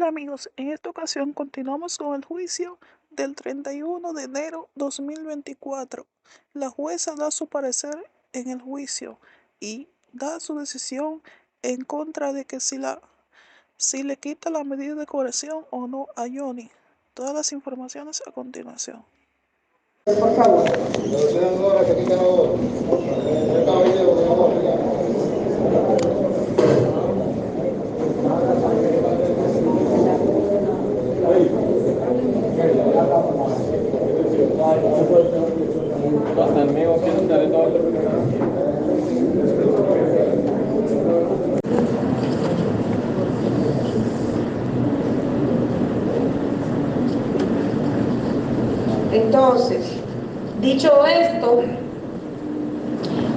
Hola amigos, en esta ocasión continuamos con el juicio del 31 de enero 2024. La jueza da su parecer en el juicio y da su decisión en contra de que si le quita la medida de coerción o no a Johnny. Todas las informaciones a continuación. Por favor. Entonces, dicho esto,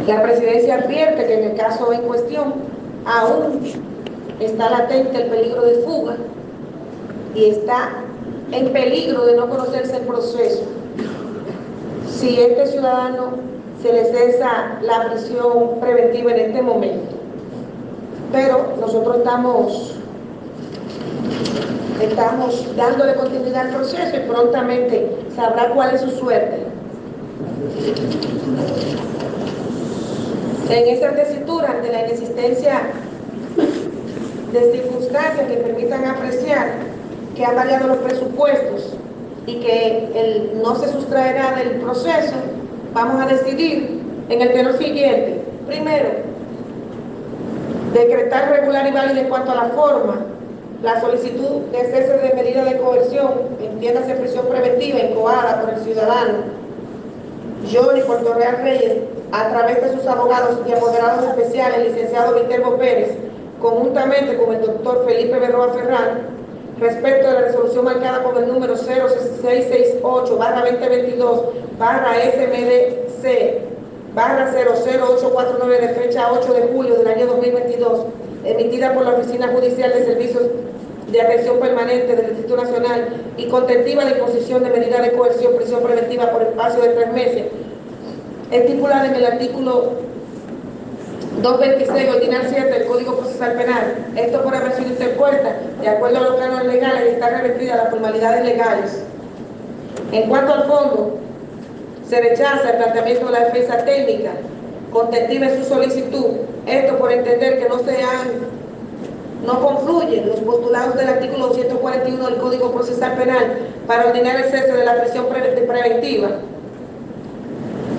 la presidencia advierte que en el caso en cuestión aún está latente el peligro de fuga y está en peligro de no conocerse el proceso si este ciudadano se le cesa la prisión preventiva en este momento. Pero nosotros estamos dándole continuidad al proceso y prontamente sabrá cuál es su suerte. En esta tesitura, ante la inexistencia de circunstancias que permitan apreciar que han variado los presupuestos y que él no se sustraerá del proceso, vamos a decidir en el tenor siguiente. Primero, decretar regular y válida en cuanto a la forma la solicitud de cese de medida de coerción, entiéndase prisión preventiva incoada por el ciudadano Johnny Puerto Real Reyes, a través de sus abogados y apoderados especiales, el licenciado Viterbo Pérez, conjuntamente con el doctor Felipe Berroa Ferrán, respecto de la resolución marcada con el número 0668-22-SMDC-00849 de fecha 8 de julio del año 2022, emitida por la Oficina Judicial de Servicios de Atención Permanente del Distrito Nacional y contentiva de imposición de medida de coerción, prisión preventiva por espacio de 3 meses, estipulada en el artículo 226 ordinal 7 del Código Procesal Penal, esto por haber sido interpuesta de acuerdo a los cánones legales y está revestida a las formalidades legales. En cuanto al fondo, se rechaza el planteamiento de la defensa técnica contentiva en su solicitud, esto por entender que no confluyen los postulados del artículo 241 del Código Procesal Penal para ordenar el cese de la prisión preventiva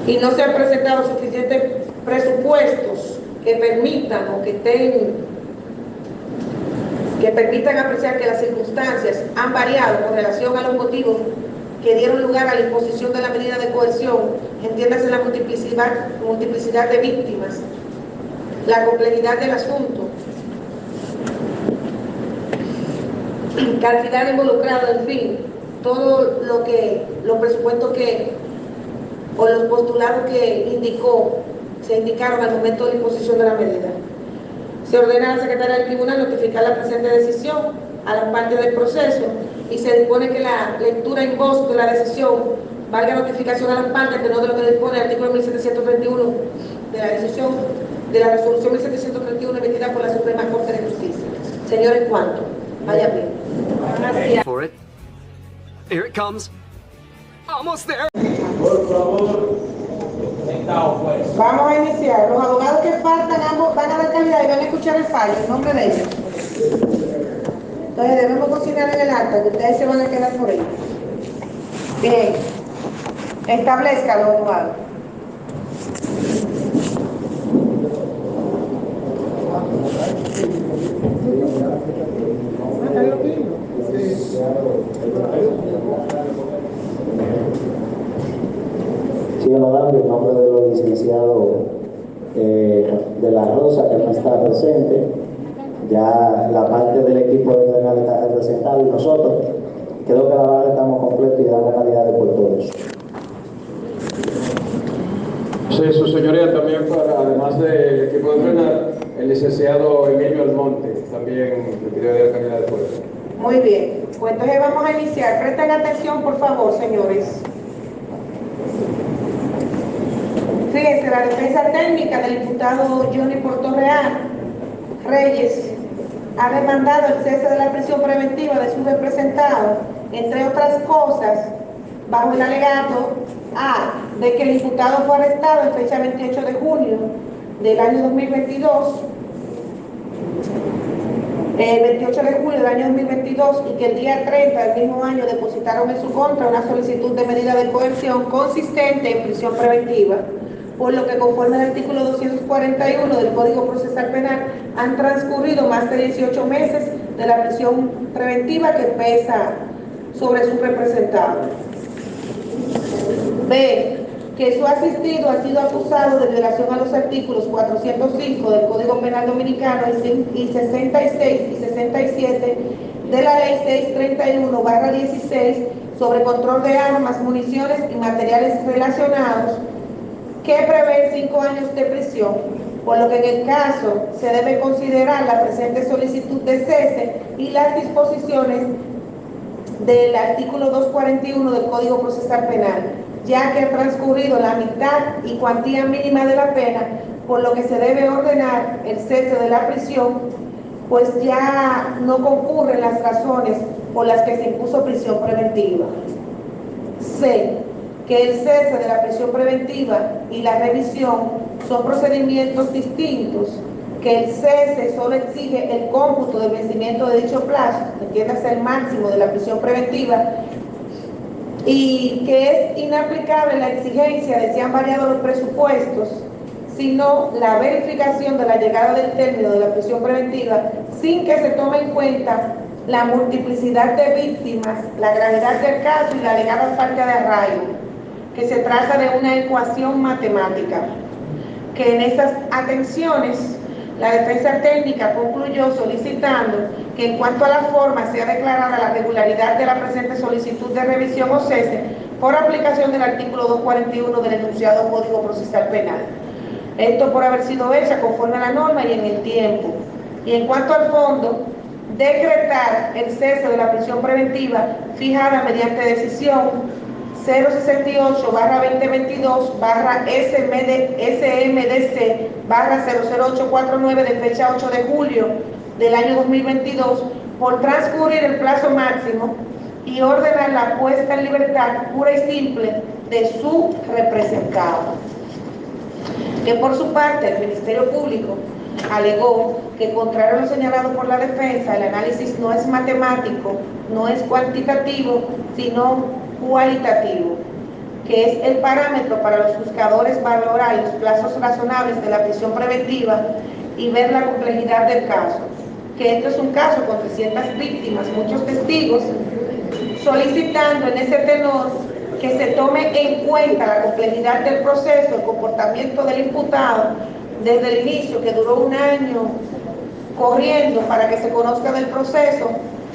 y no se han presentado suficientes presupuestos que permitan o que permitan apreciar que las circunstancias han variado con relación a los motivos que dieron lugar a la imposición de la medida de coerción, entiéndase la multiplicidad de víctimas, la complejidad del asunto, cantidad involucrada, en fin, todo los presupuestos o los postulados que se indicaron al momento de la imposición de la medida. Se ordena a la secretaria del tribunal notificar la presente decisión a las partes del proceso y se dispone que la lectura en voz de la decisión valga notificación a las partes, que no de lo que dispone el artículo 1731 de la decisión de la resolución 1731 emitida por la Suprema Corte de Justicia. Señores, ¿cuánto? Vaya bien. For it. Here it comes. Almost there. Por favor. Vamos a iniciar. Los abogados que faltan ambos van a dar calidad y van a escuchar el fallo en nombre de ellos. Entonces debemos consignar en el acta que ustedes se van a quedar por ahí. Bien. Establezca los abogados. Sigo dando en nombre de los licenciados de la Rosa, que no está presente. Ya la parte del equipo de penal está representado y nosotros creo que la barra estamos completos y damos calidad de por todos. Sí, su señoría también, además del equipo de penal, el licenciado Emilio Almonte también le pidió de calidad de pueblo. Muy bien, pues entonces vamos a iniciar. Presten atención, por favor, señores. Fíjense, la defensa técnica del imputado Johnny Puerto Real Reyes ha demandado el cese de la prisión preventiva de su representado, entre otras cosas, bajo el alegato A, de que el imputado fue arrestado en fecha 28 de junio del año 2022, 28 de julio del año 2022, y que el día 30 del mismo año depositaron en su contra una solicitud de medida de coerción consistente en prisión preventiva, por lo que conforme al artículo 241 del Código Procesal Penal han transcurrido más de 18 meses de la prisión preventiva que pesa sobre su representado. B, que su asistido ha sido acusado de violación a los artículos 405 del Código Penal Dominicano y 66 y 67 de la Ley 631/16 sobre control de armas, municiones y materiales relacionados, que prevé 5 años de prisión, por lo que en el caso se debe considerar la presente solicitud de cese y las disposiciones del artículo 241 del Código Procesal Penal, ya que ha transcurrido la mitad y cuantía mínima de la pena, por lo que se debe ordenar el cese de la prisión, pues ya no concurren las razones por las que se impuso prisión preventiva. C, que el cese de la prisión preventiva y la revisión son procedimientos distintos, que el cese solo exige el cómputo del vencimiento de dicho plazo, entiéndase el máximo de la prisión preventiva, y que es inaplicable la exigencia de si han variado los presupuestos, sino la verificación de la llegada del término de la prisión preventiva sin que se tome en cuenta la multiplicidad de víctimas, la gravedad del caso y la alegada falta de arraigo, que se trata de una ecuación matemática, que en esas atenciones la defensa técnica concluyó solicitando que en cuanto a la forma sea declarada la regularidad de la presente solicitud de revisión o cese por aplicación del artículo 241 del enunciado Código Procesal Penal. Esto por haber sido hecha conforme a la norma y en el tiempo. Y en cuanto al fondo, decretar el cese de la prisión preventiva fijada mediante decisión 068-2022/SMDC/00849 de fecha 8 de julio del año 2022 por transcurrir el plazo máximo y ordenar la puesta en libertad pura y simple de su representado. Que por su parte el Ministerio Público alegó que, contrario a lo señalado por la defensa, el análisis no es matemático, no es cuantitativo, sino cualitativo, que es el parámetro para los juzgadores valorar los plazos razonables de la prisión preventiva y ver la complejidad del caso, que esto es un caso con 300 víctimas, muchos testigos, solicitando en ese tenor que se tome en cuenta la complejidad del proceso, el comportamiento del imputado desde el inicio, que duró 1 año corriendo para que se conozca del proceso,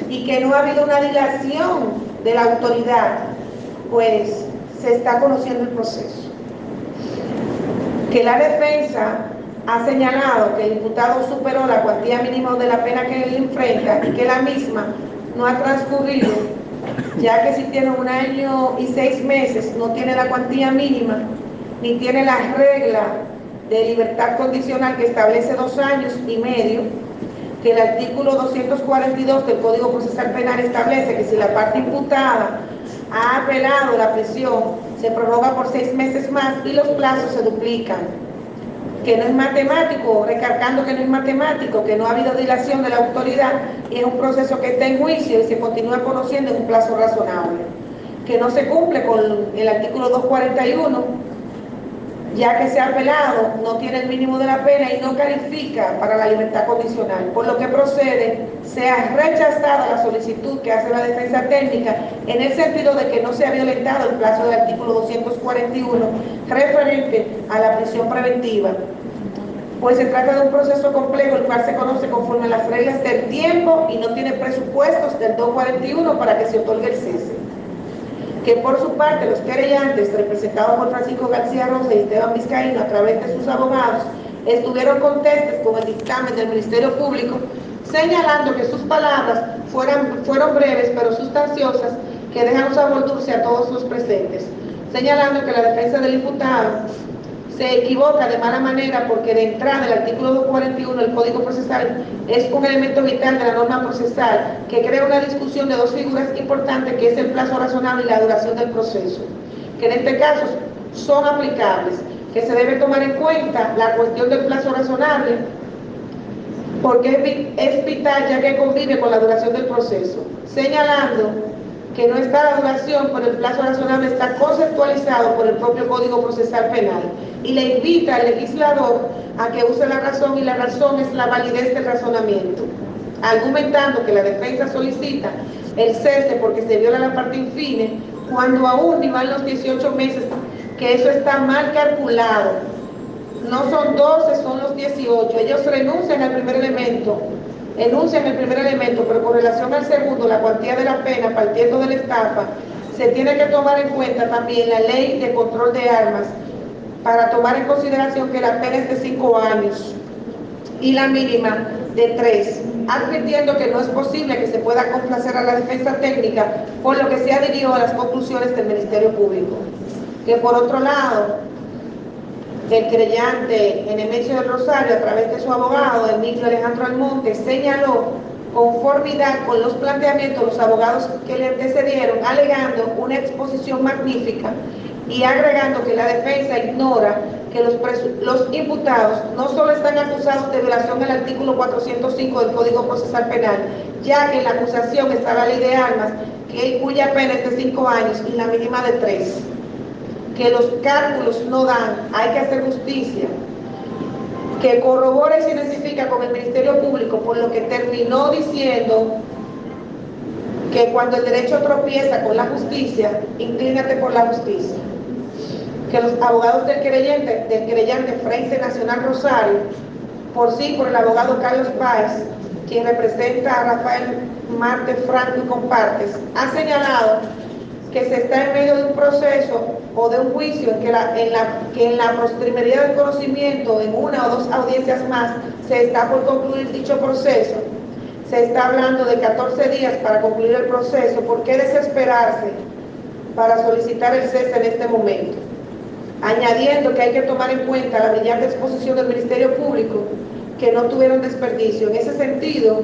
y que no ha habido una dilación de la autoridad, pues se está conociendo el proceso. Que la defensa ha señalado que el imputado superó la cuantía mínima de la pena que él enfrenta y que la misma no ha transcurrido, ya que si tiene 1 año y 6 meses no tiene la cuantía mínima ni tiene la regla de libertad condicional que establece 2 años y medio, que el artículo 242 del Código Procesal Penal establece que si la parte imputada ha apelado la prisión, se prorroga por 6 meses más y los plazos se duplican. Que no es matemático, recargando que no es matemático, que no ha habido dilación de la autoridad y es un proceso que está en juicio y se continúa conociendo en un plazo razonable. Que no se cumple con el artículo 241, ya que se ha apelado, no tiene el mínimo de la pena y no califica para la libertad condicional, por lo que procede, sea rechazada la solicitud que hace la defensa técnica en el sentido de que no se ha violentado el plazo del artículo 241 referente a la prisión preventiva, pues se trata de un proceso complejo el cual se conoce conforme a las reglas del tiempo y no tiene presupuestos del 241 para que se otorgue el cese. Que por su parte los querellantes, representados por Francisco García Rosa y Esteban Vizcaíno a través de sus abogados, estuvieron contestes con el dictamen del Ministerio Público, señalando que sus palabras fueron breves pero sustanciosas, que dejan un sabor dulce a todos los presentes, señalando que la defensa del imputado se equivoca de mala manera porque de entrada el artículo 241 del Código Procesal es un elemento vital de la norma procesal que crea una discusión de dos figuras importantes, que es el plazo razonable y la duración del proceso, que en este caso son aplicables, que se debe tomar en cuenta la cuestión del plazo razonable porque es vital, ya que convive con la duración del proceso, señalando que no está la duración, pero el plazo razonable está conceptualizado por el propio Código Procesal Penal y le invita al legislador a que use la razón, y la razón es la validez del razonamiento, argumentando que la defensa solicita el cese porque se viola la parte infine, cuando aún ni van los 18 meses, que eso está mal calculado. No son 12, son los 18. Ellos renuncian al primer elemento, enuncian el primer elemento, pero con relación al segundo, la cuantía de la pena, partiendo de la estafa, se tiene que tomar en cuenta también la ley de control de armas, para tomar en consideración que la pena es de 5 años y la mínima de 3, advirtiendo que no es posible que se pueda complacer a la defensa técnica, por lo que se adhirió a las conclusiones del Ministerio Público. Que por otro lado, el querellante Nemesio del Rosario, a través de su abogado Emilio Alejandro Almonte, señaló conformidad con los planteamientos de los abogados que le antecedieron, alegando una exposición magnífica y agregando que la defensa ignora que los imputados no solo están acusados de violación al artículo 405 del Código Procesal Penal, ya que en la acusación está la ley de armas, cuya pena es de 5 años y la mínima de 3. Que los cálculos no dan, hay que hacer justicia, que corrobora y se identifica con el Ministerio Público, por lo que terminó diciendo que cuando el derecho tropieza con la justicia, inclínate por la justicia. Que los abogados del querellante Frente Nacional Rosario, por el abogado Carlos Páez, quien representa a Rafael Marte Franco y Compartes, ha señalado que se está en medio de un proceso o de un juicio en que en la postrimería del conocimiento, en una o dos audiencias más, se está por concluir dicho proceso. Se está hablando de 14 días para concluir el proceso. ¿Por qué desesperarse para solicitar el cese en este momento? Añadiendo que hay que tomar en cuenta la brillante exposición del Ministerio Público, que no tuvieron desperdicio. En ese sentido,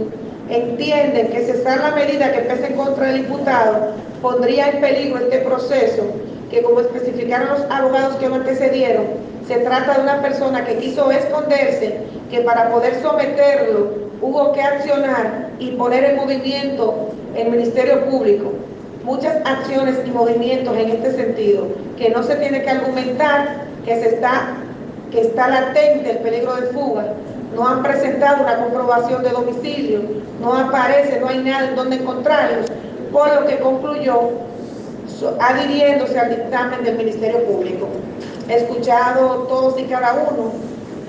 entienden que cesar la medida que pese en contra del imputado pondría en peligro este proceso, que, como especificaron los abogados que lo antecedieron, se trata de una persona que quiso esconderse, que para poder someterlo hubo que accionar y poner en movimiento el Ministerio Público. Muchas acciones y movimientos en este sentido, que no se tiene que argumentar que está latente el peligro de fuga. No han presentado una comprobación de domicilio, no aparece, no hay nada en donde encontrarlos, por lo que concluyó adhiriéndose al dictamen del Ministerio Público. He escuchado todos y cada uno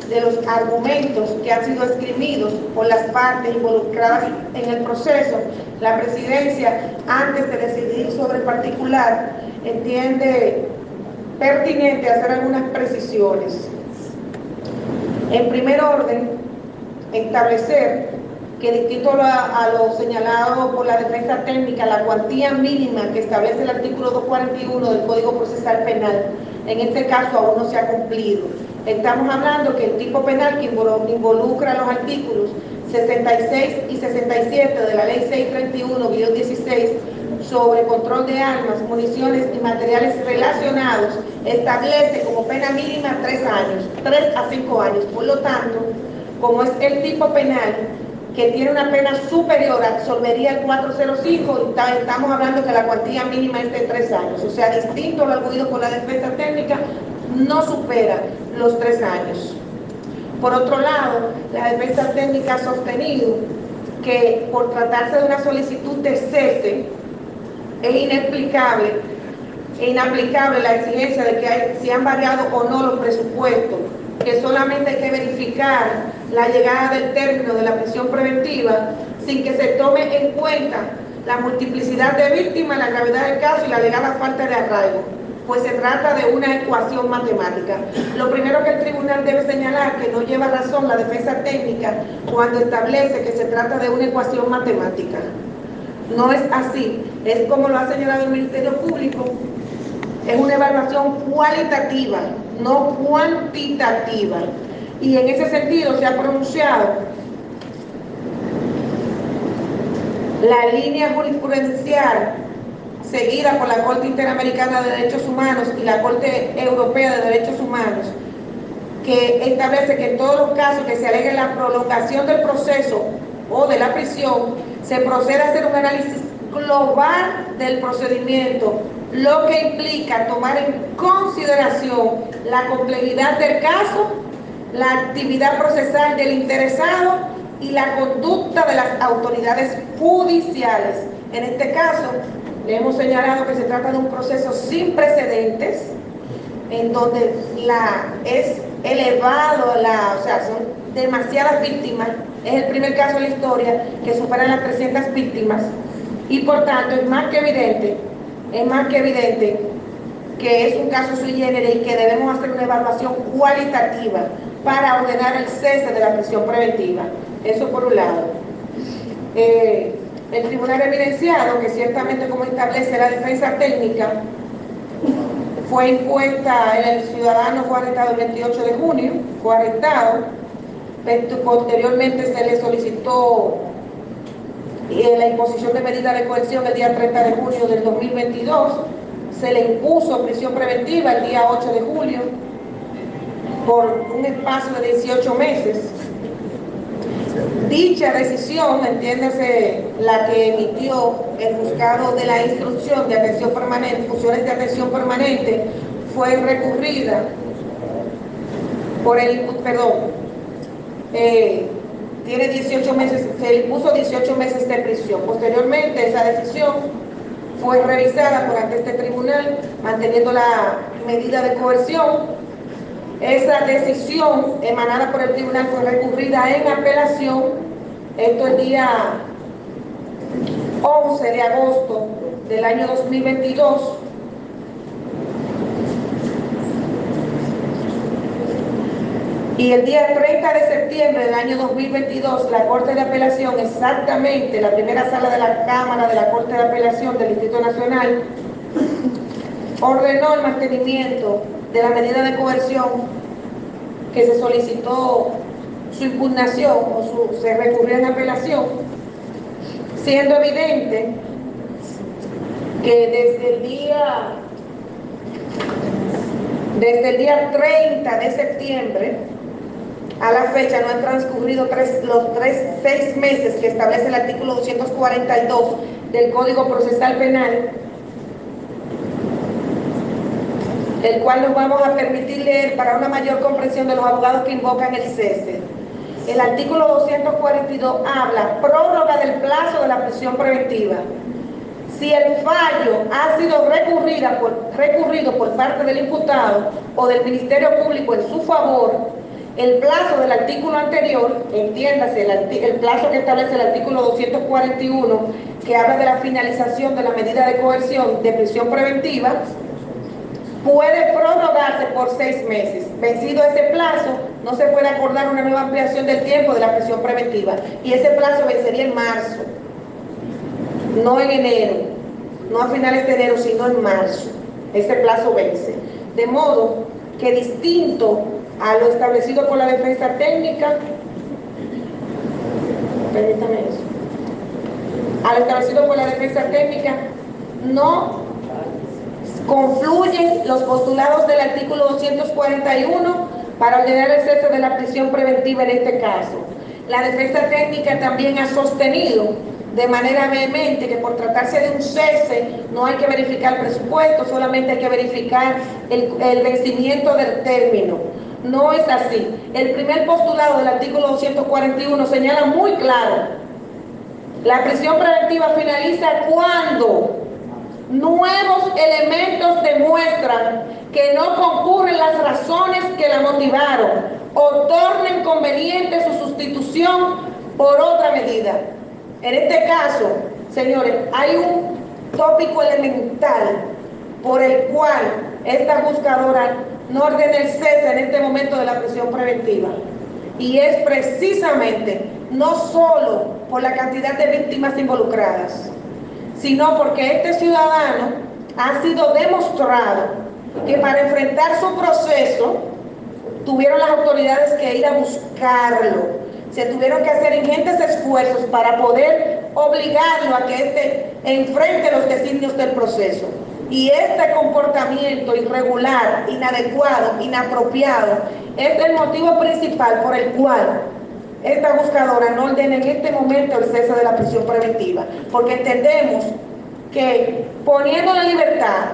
de los argumentos que han sido esgrimidos por las partes involucradas en el proceso. La presidencia, antes de decidir sobre el particular, entiende pertinente hacer algunas precisiones. En primer orden, establecer que, distinto a lo señalado por la defensa técnica, la cuantía mínima que establece el artículo 241 del Código Procesal Penal, en este caso aún no se ha cumplido. Estamos hablando que el tipo penal que involucra los artículos 66 y 67 de la Ley 631-16 sobre control de armas, municiones y materiales relacionados, establece como pena mínima 3 años, 3 a 5 años. Por lo tanto, como es el tipo penal que tiene una pena superior, absorbería el 405, y estamos hablando que la cuantía mínima es de 3 años. O sea, distinto a lo arguido por la defensa técnica, no supera los 3 años. Por otro lado, la defensa técnica ha sostenido que, por tratarse de una solicitud de cese, es inaplicable la exigencia de que si han variado o no los presupuestos, que solamente hay que verificar la llegada del término de la prisión preventiva sin que se tome en cuenta la multiplicidad de víctimas, la gravedad del caso y la alegada falta de arraigo, pues se trata de una ecuación matemática. Lo primero que el tribunal debe señalar, que no lleva razón la defensa técnica cuando establece que se trata de una ecuación matemática. No es así, es como lo ha señalado el Ministerio Público, es una evaluación cualitativa, no cuantitativa. Y en ese sentido se ha pronunciado la línea jurisprudencial seguida por la Corte Interamericana de Derechos Humanos y la Corte Europea de Derechos Humanos, que establece que en todos los casos que se alegue la prolongación del proceso o de la prisión, se procede a hacer un análisis global del procedimiento, lo que implica tomar en consideración la complejidad del caso, la actividad procesal del interesado y la conducta de las autoridades judiciales. En este caso, le hemos señalado que se trata de un proceso sin precedentes, en donde es elevado, o sea, son demasiadas víctimas. Es el primer caso en la historia que superan las 300 víctimas, y por tanto es más que evidente que es un caso sui generis y que debemos hacer una evaluación cualitativa para ordenar el cese de la prisión preventiva. Eso por un lado. El tribunal ha evidenciado que ciertamente, como establece la defensa técnica, fue impuesta, el ciudadano fue arrestado el 28 de junio, fue arrestado, posteriormente se le solicitó la imposición de medida de coerción el día 30 de junio del 2022, se le impuso prisión preventiva el día 8 de julio por un espacio de 18 meses. Dicha decisión, entiéndase la que emitió el juzgado de la instrucción de atención permanente, funciones de atención permanente, fue recurrida por tiene 18 meses, se le impuso 18 meses de prisión. Posteriormente, esa decisión fue revisada por ante este tribunal, manteniendo la medida de coerción. Esa decisión emanada por el tribunal fue recurrida en apelación, esto el día 11 de agosto del año 2022. Y el día 30 de septiembre del año 2022, la Corte de Apelación, exactamente la primera sala de la Cámara de la Corte de Apelación del Distrito Nacional, ordenó el mantenimiento de la medida de coerción que se solicitó su impugnación o se recurrió en apelación, siendo evidente que desde el día 30 de septiembre a la fecha no han transcurrido los 6 meses que establece el artículo 242 del Código Procesal Penal, el cual nos vamos a permitir leer para una mayor comprensión de los abogados que invocan el cese. El artículo 242 habla prórroga del plazo de la prisión preventiva. Si el fallo ha sido recurrido por parte del imputado o del Ministerio Público en su favor, el plazo del artículo anterior, entiéndase, el plazo que establece el artículo 241, que habla de la finalización de la medida de coerción de prisión preventiva, puede prorrogarse por 6 meses. Vencido ese plazo, no se puede acordar una nueva ampliación del tiempo de la prisión preventiva. Y ese plazo vencería en marzo, no en enero, no a finales de enero, sino en marzo. Ese plazo vence. De modo que, distinto a lo establecido por la defensa técnica, permítame eso, a lo establecido por la defensa técnica, no confluyen los postulados del artículo 241 para ordenar el cese de la prisión preventiva en este caso. La defensa técnica también ha sostenido de manera vehemente que por tratarse de un cese no hay que verificar presupuesto, solamente hay que verificar el vencimiento del término. No es así. El primer postulado del artículo 241 señala muy claro: la prisión preventiva finaliza cuando nuevos elementos demuestran que no concurren las razones que la motivaron o tornen conveniente su sustitución por otra medida. En este caso, señores, hay un tópico elemental por el cual esta buscadora no ordena el cese en este momento de la prisión preventiva, y es precisamente no solo por la cantidad de víctimas involucradas, sino porque este ciudadano ha sido demostrado que para enfrentar su proceso tuvieron las autoridades que ir a buscarlo. Se tuvieron que hacer ingentes esfuerzos para poder obligarlo a que éste enfrente los designios del proceso. Y este comportamiento irregular, inadecuado, inapropiado, es el motivo principal por el cual esta buscadora no ordena en este momento el cese de la prisión preventiva, porque entendemos que poniéndola en libertad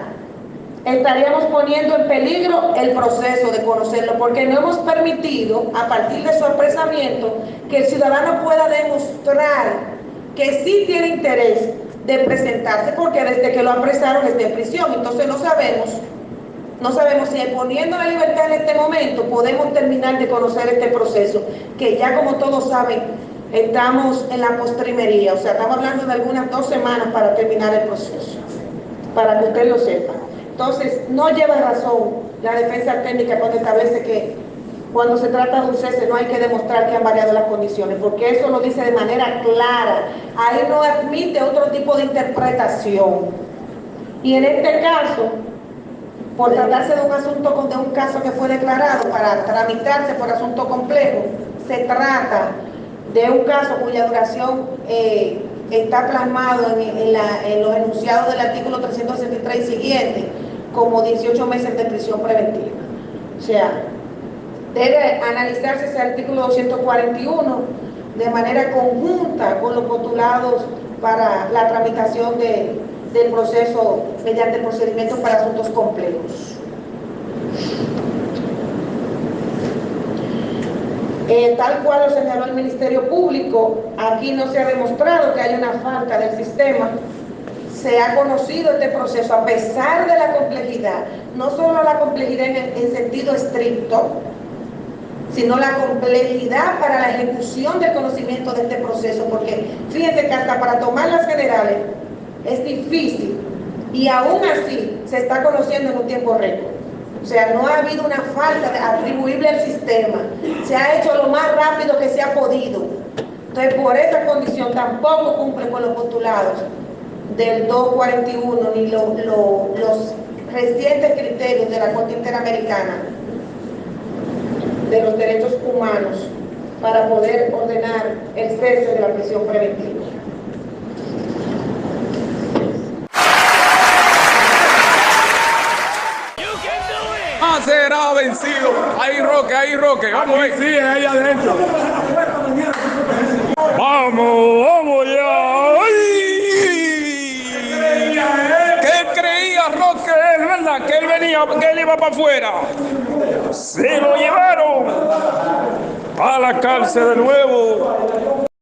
estaríamos poniendo en peligro el proceso de conocerlo, porque no hemos permitido, a partir de su apresamiento, que el ciudadano pueda demostrar que sí tiene interés de presentarse, porque desde que lo apresaron está en prisión. Entonces no sabemos si poniendo la libertad en este momento podemos terminar de conocer este proceso, que ya como todos saben, estamos en la postrimería, o sea, estamos hablando de algunas 2 semanas para terminar el proceso, para que usted lo sepa. Entonces, no lleva razón la defensa técnica cuando establece que cuando se trata de un cese no hay que demostrar que han variado las condiciones, porque eso lo dice de manera clara. Ahí no admite otro tipo de interpretación. Y en este caso, por tratarse de un asunto, de un caso que fue declarado para tramitarse por asunto complejo, se trata de un caso cuya duración está plasmado en los enunciados del artículo 363 y siguiente, como 18 meses de prisión preventiva. O sea, debe analizarse ese artículo 241 de manera conjunta con los postulados para la tramitación del proceso mediante procedimientos para asuntos complejos. Tal cual lo señaló el Ministerio Público, aquí no se ha demostrado que hay una falta del sistema. Se ha conocido este proceso a pesar de la complejidad, no solo la complejidad en sentido estricto, sino la complejidad para la ejecución del conocimiento de este proceso, porque fíjense que hasta para tomar las generales es difícil y aún así se está conociendo en un tiempo récord. O sea, no ha habido una falta atribuible al sistema, se ha hecho lo más rápido que se ha podido. Entonces, por esa condición tampoco cumple con los postulados del 241 ni los recientes criterios de la Corte Interamericana de los Derechos Humanos para poder ordenar el cese de la prisión preventiva. Será vencido. Ahí Roque, vamos a ver. Sí, ahí adentro. Vamos ya. ¡Ay! ¿Qué creía Roque? Es verdad que él iba para afuera. Se lo llevaron a la cárcel de nuevo.